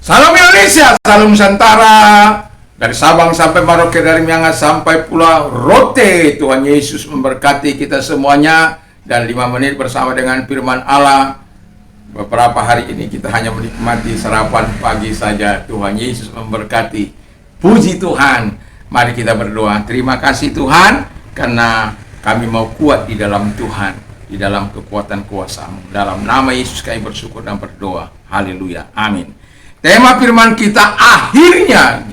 Salam Indonesia, salam Nusantara. Dari Sabang sampai Merauke, dari Miangas sampai Pulau Rote. Tuhan Yesus memberkati kita semuanya. Dan 5 menit bersama dengan firman Allah. Beberapa hari ini kita hanya menikmati sarapan pagi saja. Tuhan Yesus memberkati. Puji Tuhan. Mari kita berdoa. Terima kasih Tuhan, karena kami mau kuat di dalam Tuhan, di dalam kekuatan kuasa-Mu. Dalam nama Yesus kami bersyukur dan berdoa. Haleluya. Amin. Tema firman kita akhirnya,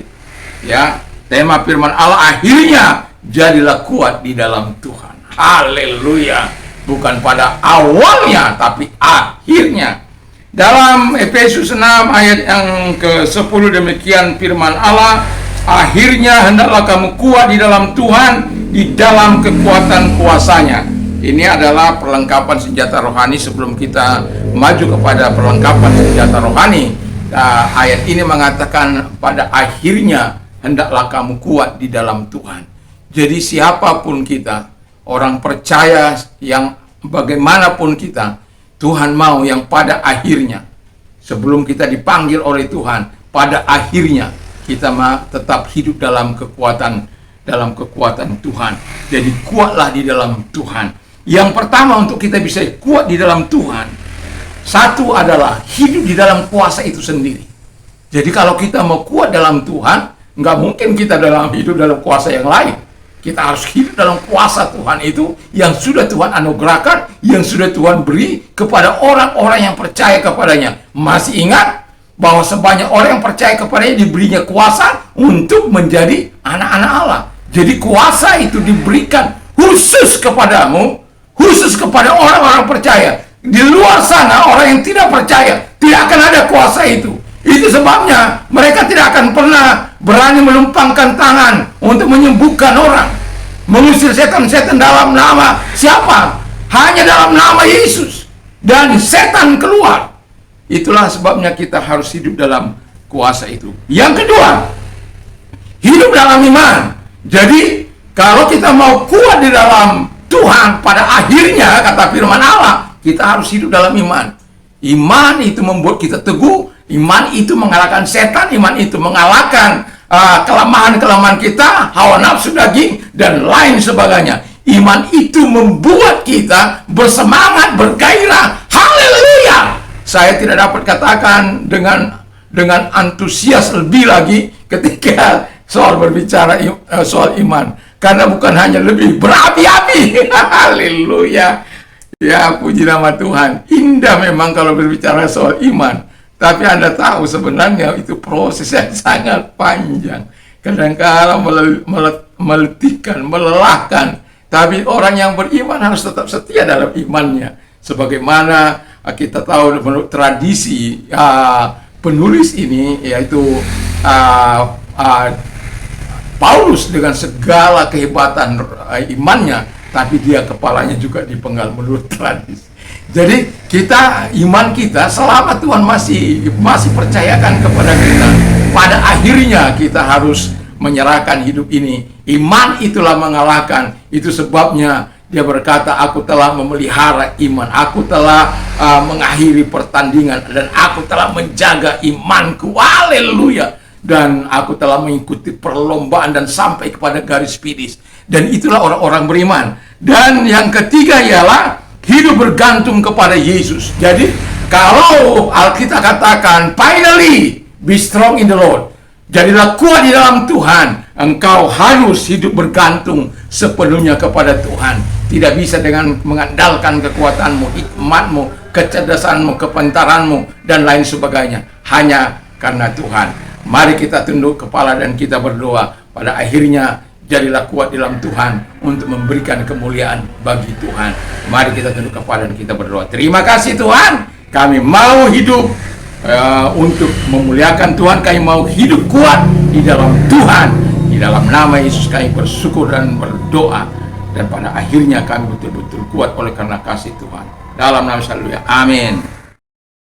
ya, tema firman Allah akhirnya jadilah kuat di dalam Tuhan. Haleluya. Bukan pada awalnya, tapi akhirnya. Dalam Efesus 6 ayat yang ke-10 demikian firman Allah, akhirnya hendaklah kamu kuat di dalam Tuhan, di dalam kekuatan kuasanya. Ini adalah perlengkapan senjata rohani. Sebelum kita maju kepada perlengkapan senjata rohani, ayat ini mengatakan pada akhirnya hendaklah kamu kuat di dalam Tuhan. Jadi siapapun kita, orang percaya yang bagaimanapun kita, Tuhan mau yang pada akhirnya, sebelum kita dipanggil oleh Tuhan, pada akhirnya kita tetap hidup dalam kekuatan Tuhan. Jadi kuatlah di dalam Tuhan. Yang pertama untuk kita bisa kuat di dalam Tuhan, satu adalah hidup di dalam kuasa itu sendiri. Jadi kalau kita mau kuat dalam Tuhan, nggak mungkin kita hidup dalam kuasa yang lain. Kita harus hidup dalam kuasa Tuhan itu yang sudah Tuhan anugerahkan, yang sudah Tuhan beri kepada orang-orang yang percaya kepadanya. Masih ingat bahwa sebanyak orang yang percaya kepadanya diberinya kuasa untuk menjadi anak-anak Allah. Jadi kuasa itu diberikan khusus kepadamu, khusus kepada orang-orang percaya. Di luar sana orang yang tidak percaya tidak akan ada kuasa itu. Itu sebabnya mereka tidak akan pernah berani melumpangkan tangan untuk menyembuhkan orang, mengusir setan-setan dalam nama siapa? Hanya dalam nama Yesus. Dan setan keluar. Itulah sebabnya kita harus hidup dalam kuasa itu. Yang kedua, hidup dalam iman. Jadi kalau kita mau kuat di dalam Tuhan, pada akhirnya kata firman Allah, kita harus hidup dalam iman. Iman itu membuat kita teguh. Iman itu mengalahkan setan. Iman itu mengalahkan kelemahan-kelemahan kita, hawa nafsu daging, dan lain sebagainya. Iman itu membuat kita bersemangat, bergairah. Haleluya! Saya tidak dapat katakan dengan antusias lebih lagi ketika soal berbicara soal iman. Karena bukan hanya lebih berapi-api. Haleluya! Ya, puji nama Tuhan. Indah memang kalau berbicara soal iman. Tapi Anda tahu sebenarnya itu proses yang sangat panjang. Kadang-kadang meletihkan, melelahkan. Tapi orang yang beriman harus tetap setia dalam imannya. Sebagaimana kita tahu menurut tradisi penulis ini, yaitu Paulus dengan segala kehebatan imannya, tapi dia kepalanya juga dipenggal menurut tradisi. Jadi iman kita selama Tuhan masih percayakan kepada kita, pada akhirnya kita harus menyerahkan hidup ini. Iman itulah mengalahkan. Itu sebabnya dia berkata, aku telah memelihara iman, aku telah mengakhiri pertandingan, dan aku telah menjaga imanku. Haleluya! Dan aku telah mengikuti perlombaan dan sampai kepada garis finish. Dan itulah orang-orang beriman. Dan yang ketiga ialah hidup bergantung kepada Yesus. Jadi kalau Alkitab katakan finally be strong in the Lord, jadilah kuat di dalam Tuhan, engkau harus hidup bergantung sepenuhnya kepada Tuhan. Tidak bisa dengan mengandalkan kekuatanmu, hikmatmu, kecerdasanmu, kepintaranmu, dan lain sebagainya. Hanya karena Tuhan. Mari kita tunduk kepala dan kita berdoa. Pada akhirnya jadilah kuat dalam Tuhan untuk memberikan kemuliaan bagi Tuhan. Mari kita tunduk kepala dan kita berdoa. Terima kasih Tuhan, kami mau hidup untuk memuliakan Tuhan. Kami mau hidup kuat di dalam Tuhan. Di dalam nama Yesus kami bersyukur dan berdoa. Dan pada akhirnya kami betul-betul kuat oleh karena kasih Tuhan. Dalam nama Yesus, amin.